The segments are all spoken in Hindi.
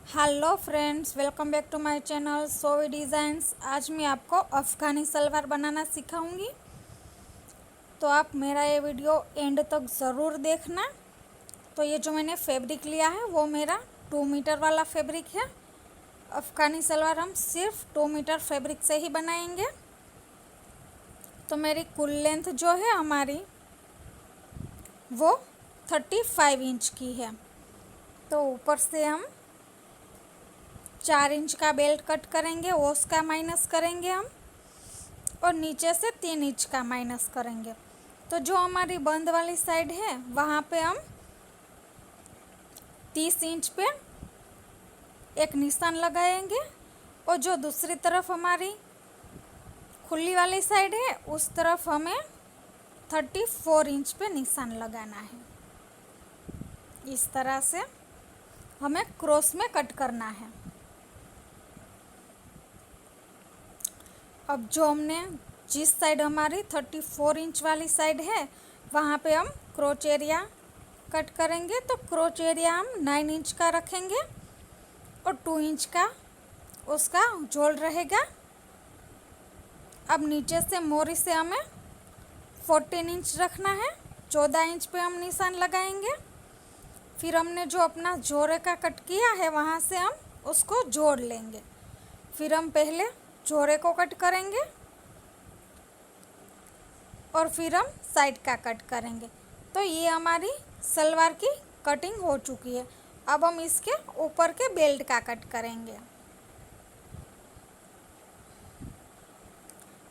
Hello friends, welcome back to my channel Sovi Designs. आज मैं आपको अफ़गानी सलवार बनाना सिखाऊंगी, तो आप मेरा ये वीडियो एंड तक ज़रूर देखना। तो ये जो मैंने फैब्रिक लिया है वो मेरा 2 मीटर वाला फैब्रिक है। अफ़गानी सलवार हम सिर्फ 2 मीटर फैब्रिक से ही बनाएंगे। तो मेरी कुल लेंथ जो है हमारी वो 35 इंच की है। तो ऊपर से हम 4 इंच का बेल्ट कट करेंगे, ओस का माइनस करेंगे हम, और नीचे से 3 इंच का माइनस करेंगे। तो जो हमारी बंद वाली साइड है वहाँ पे हम 30 इंच पे एक निशान लगाएंगे, और जो दूसरी तरफ हमारी खुली वाली साइड है उस तरफ हमें 34 इंच पे निशान लगाना है। इस तरह से हमें क्रॉस में कट करना है। अब जो हमने जिस साइड हमारी 34 इंच वाली साइड है वहाँ पे हम क्रोच एरिया कट करेंगे। तो क्रोच एरिया हम 9 इंच का रखेंगे और 2 इंच का उसका झोल रहेगा। अब नीचे से मोरी से हमें 14 इंच रखना है, 14 इंच पे हम निशान लगाएंगे। फिर हमने जो अपना जोड़े का कट किया है वहाँ से हम उसको जोड़ लेंगे। फिर हम पहले जोड़े को कट करेंगे और फिर हम साइड का कट करेंगे। तो ये हमारी सलवार की कटिंग हो चुकी है। अब हम इसके ऊपर के बेल्ट का कट करेंगे।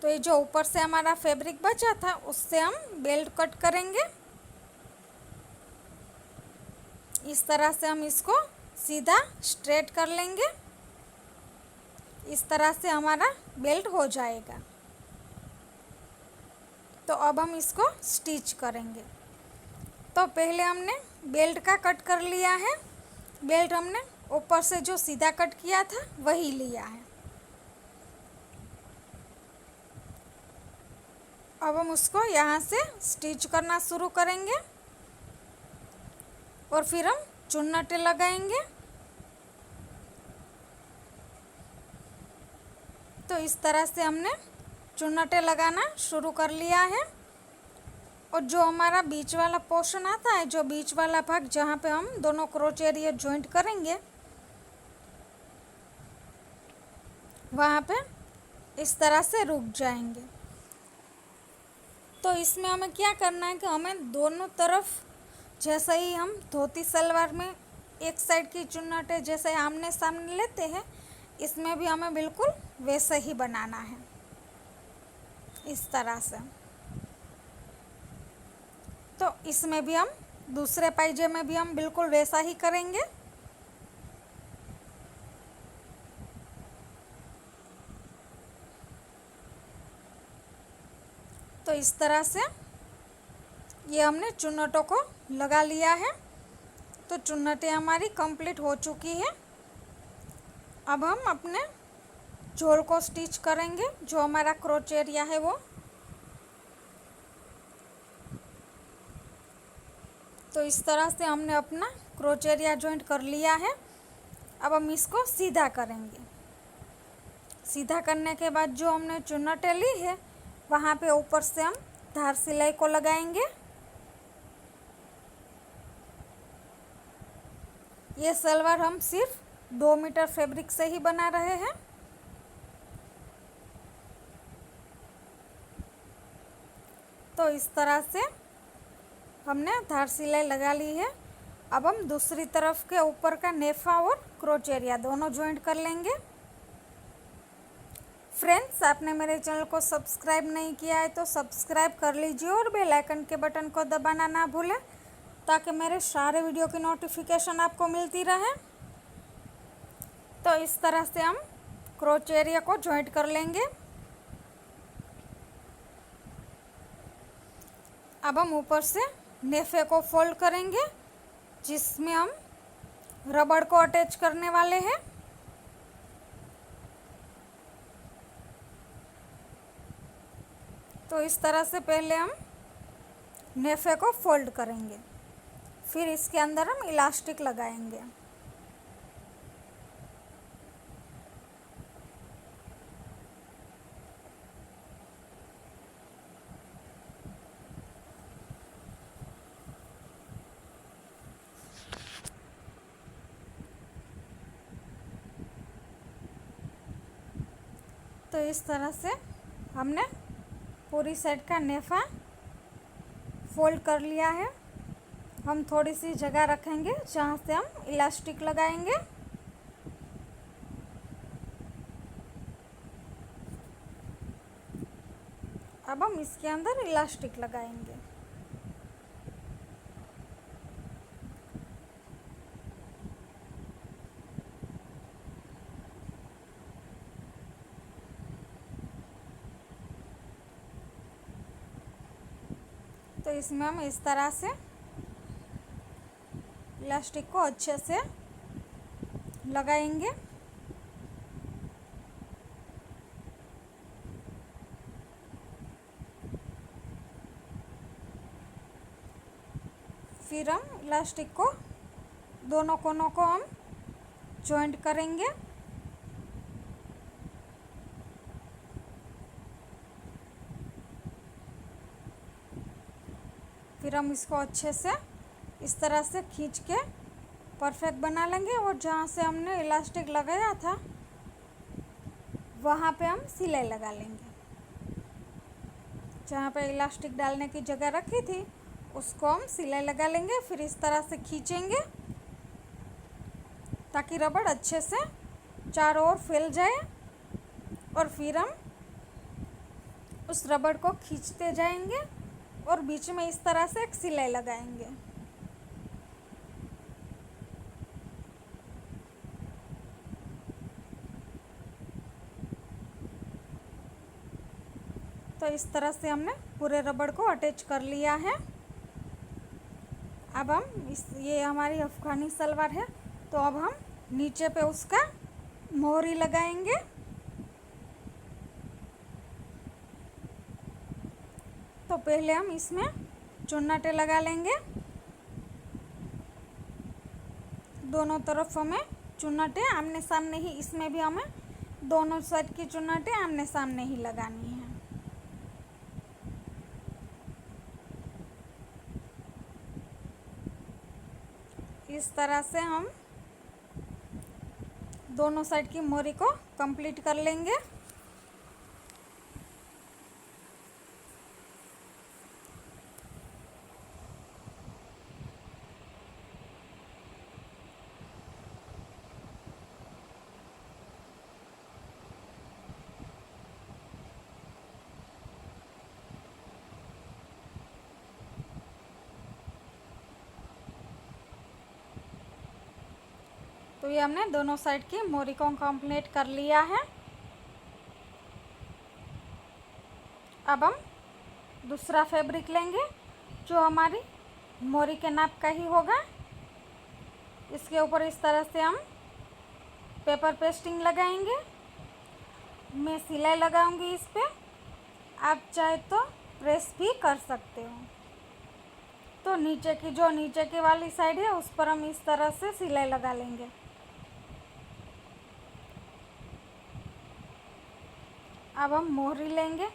तो ये जो ऊपर से हमारा फैब्रिक बचा था उससे हम बेल्ट कट करेंगे। इस तरह से हम इसको सीधा स्ट्रेट कर लेंगे। इस तरह से हमारा बेल्ट हो जाएगा। तो अब हम इसको स्टिच करेंगे। तो पहले हमने बेल्ट का कट कर लिया है। बेल्ट हमने ऊपर से जो सीधा कट किया था वही लिया है। अब हम उसको यहाँ से स्टिच करना शुरू करेंगे और फिर हम चुन्नटें लगाएंगे। तो इस तरह से हमने चुन्नटें लगाना शुरू कर लिया है। और जो हमारा बीच वाला पोर्शन आता है, जो बीच वाला भाग जहाँ पे हम दोनों क्रोच एरिया जॉइंट करेंगे, वहाँ पे इस तरह से रुक जाएंगे। तो इसमें हमें क्या करना है कि हमें दोनों तरफ, जैसे ही हम धोती सलवार में एक साइड की चुन्नटें जैसे आमने सामने लेते हैं, इसमें भी हमें बिल्कुल वैसे ही बनाना है, इस तरह से। तो इसमें भी हम दूसरे पाइजे में भी हम बिल्कुल वैसा ही करेंगे। तो इस तरह से ये हमने चुन्नटों को लगा लिया है। तो चुन्नटें हमारी कंप्लीट हो चुकी है। अब हम अपने झोल को स्टिच करेंगे, जो हमारा क्रोच एरिया है वो। तो इस तरह से हमने अपना क्रोच एरिया जॉइंट कर लिया है। अब हम इसको सीधा करेंगे। सीधा करने के बाद जो हमने चुन्नटें ली है वहाँ पे ऊपर से हम धार सिलाई को लगाएंगे। ये सलवार हम सिर्फ 2 मीटर फैब्रिक से ही बना रहे हैं। तो इस तरह से हमने धार सिलाई लगा ली है। अब हम दूसरी तरफ के ऊपर का नेफा और क्रोच एरिया दोनों ज्वाइंट कर लेंगे। फ्रेंड्स, आपने मेरे चैनल को सब्सक्राइब नहीं किया है तो सब्सक्राइब कर लीजिए और बेल आइकन के बटन को दबाना ना भूलें, ताकि मेरे सारे वीडियो की नोटिफिकेशन आपको मिलती रहे। तो इस तरह से हम क्रोच एरिया को ज्वाइंट कर लेंगे। अब हम ऊपर से नेफे को फोल्ड करेंगे, जिसमें हम रबड़ को अटैच करने वाले हैं। तो इस तरह से पहले हम नेफे को फोल्ड करेंगे, फिर इसके अंदर हम इलास्टिक लगाएंगे। तो इस तरह से हमने पूरी साइड का नेफा फोल्ड कर लिया है। हम थोड़ी सी जगह रखेंगे जहाँ से हम इलास्टिक लगाएंगे। अब हम इसके अंदर इलास्टिक लगाएंगे। तो इसमें हम इस तरह से इलास्टिक को अच्छे से लगाएंगे। फिर हम इलास्टिक को दोनों कोनों को हम जॉइंट करेंगे। फिर हम इसको अच्छे से इस तरह से खींच के परफेक्ट बना लेंगे और जहाँ से हमने इलास्टिक लगाया था वहाँ पे हम सिलाई लगा लेंगे। जहाँ पे इलास्टिक डालने की जगह रखी थी उसको हम सिलाई लगा लेंगे। फिर इस तरह से खींचेंगे ताकि रबड़ अच्छे से चारों ओर फैल जाए और फिर हम उस रबड़ को खींचते जाएंगे और बीच में इस तरह से एक सिलाई लगाएंगे। तो इस तरह से हमने पूरे रबड़ को अटैच कर लिया है। अब हम ये हमारी अफ़गानी सलवार है, तो अब हम नीचे पे उसका मोहरी लगाएंगे। तो पहले हम इसमें चुन्नाटे लगा लेंगे। दोनों तरफ हमें चुन्नाटे आमने सामने ही, इसमें भी हमें दोनों साइड की चुन्नाटे आमने सामने ही लगानी है। इस तरह से हम दोनों साइड की मोहरी को कंप्लीट कर लेंगे। तो ये हमने दोनों साइड की मोहरी को कंप्लीट कर लिया है। अब हम दूसरा फैब्रिक लेंगे जो हमारी मोहरी के नाप का ही होगा। इसके ऊपर इस तरह से हम पेपर पेस्टिंग लगाएंगे। मैं सिलाई लगाऊंगी इस पे, आप चाहे तो प्रेस भी कर सकते हो। तो नीचे की वाली साइड है उस पर हम इस तरह से सिलाई लगा लेंगे। अब हम मोहरी लेंगे।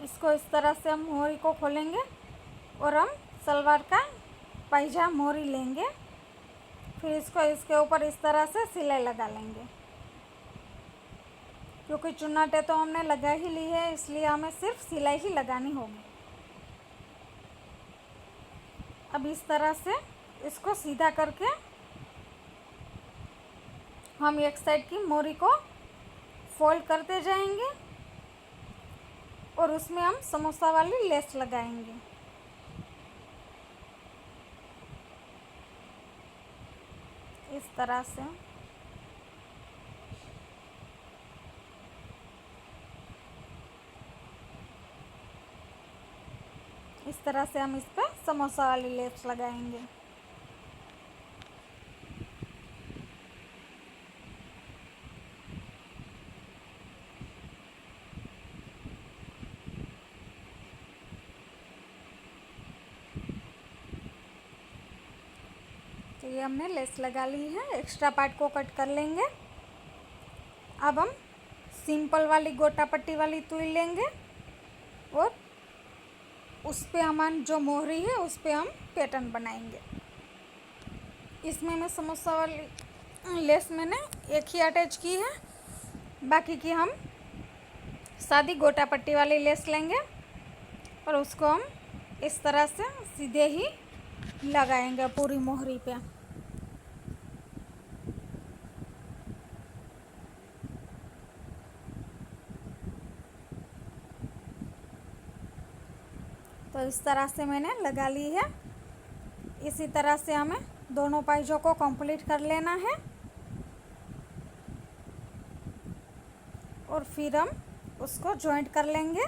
इसको इस तरह से हम मोहरी को खोलेंगे और हम सलवार का पायजामा मोहरी लेंगे। फिर इसको इसके ऊपर इस तरह से सिलाई लगा लेंगे। क्योंकि चुन्नाटे तो हमने लगा ही ली है, इसलिए हमें सिर्फ सिलाई ही लगानी होगी। अब इस तरह से इसको सीधा करके हम एक साइड की मोहरी को फोल्ड करते जाएंगे और उसमें हम समोसा वाली लेस लगाएंगे। इस तरह से हम इस पर समोसा वाली लेस लगाएंगे। तो ये हमने लेस लगा ली है। एक्स्ट्रा पार्ट को कट कर लेंगे। अब हम सिंपल वाली गोटा पट्टी वाली तुई लेंगे और उस पे हमारी जो मोहरी है उस पे हम पैटर्न बनाएंगे। इसमें मैं समोसा वाली लेस मैंने एक ही अटैच की है, बाकी की हम सादी गोटा पट्टी वाली लेस लेंगे और उसको हम इस तरह से सीधे ही लगाएंगे पूरी मोहरी पे। तो इस तरह से मैंने लगा ली है। इसी तरह से हमें दोनों पाइजों को कंप्लीट कर लेना है और फिर हम उसको जॉइंट कर लेंगे।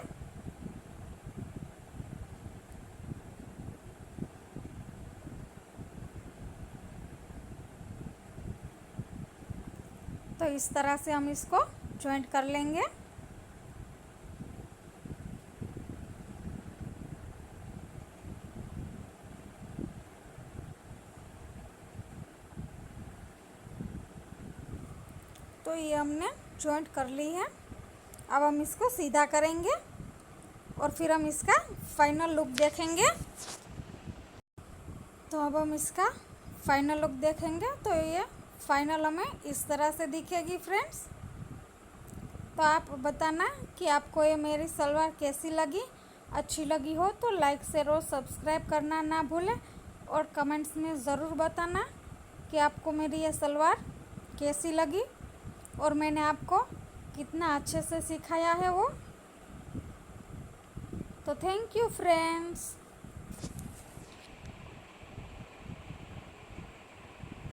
तो इस तरह से हम इसको जॉइंट कर लेंगे। तो ये हमने जॉइंट कर ली है। अब हम इसको सीधा करेंगे और फिर हम इसका फाइनल लुक देखेंगे। तो अब हम इसका फाइनल लुक देखेंगे। तो ये फाइनल हमें इस तरह से दिखेगी फ्रेंड्स। तो आप बताना कि आपको ये मेरी सलवार कैसी लगी। अच्छी लगी हो तो लाइक शेयर और सब्सक्राइब करना ना भूलें और कमेंट्स में ज़रूर बताना कि आपको मेरी ये सलवार कैसी लगी और मैंने आपको कितना अच्छे से सिखाया है वो। तो थैंक यू फ्रेंड्स।